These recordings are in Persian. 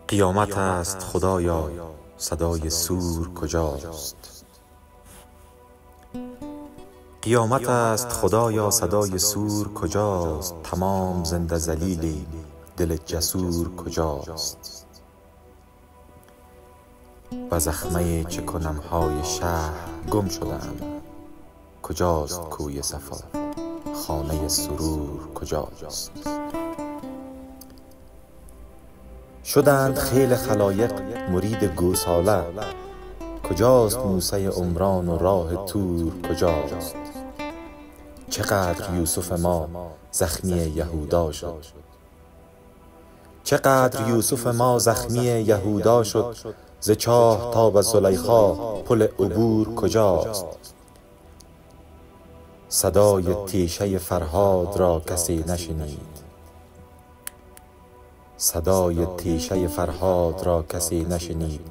قیامت است خدایا صدای صور کجاست؟ قیامت است خدایا صدای صور کجاست؟ تمام زنده ذلیلی دل جسور کجاست؟ و زخمه چه کنم های شهر گم شده‌ام، کجاست کوی صفا خانه سرور کجاست؟ شدند خیل خلایق مرید گوساله، کجاست موسی عمران و راه طور کجاست؟ چقدر یوسف ما زخمی یهودا شد، چقدر یوسف ما زخمی یهودا شد. ز چاه تا به زلیخا پل عبور کجاست؟ صدای تیشه فرهاد را کسی نشنید، صدای تیشه فرهاد را کسی نشنید.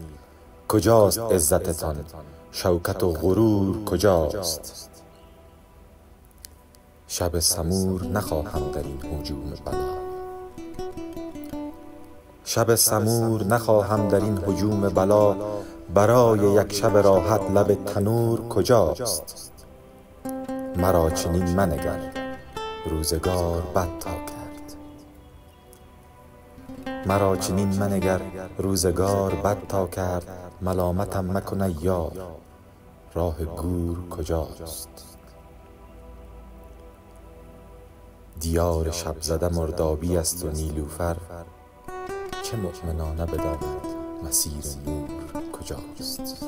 کجاست عزتتان شوکت و غرور کجاست؟ شب سمور نخواهم در این هجوم بلا، شب سمور نخواهم در این هجوم بلا. برای یک شب راحت لب تنور کجاست؟ مرا چنین منگر روزگار بد تا کرد، مرا چنین منگر روزگار بد تا کرد. ملامتم مکن ای یار راه گور کجاست؟ دیار شب زده مردابی است و نیلوفر، چه مؤمنانه بداند مسیر نور کجاست؟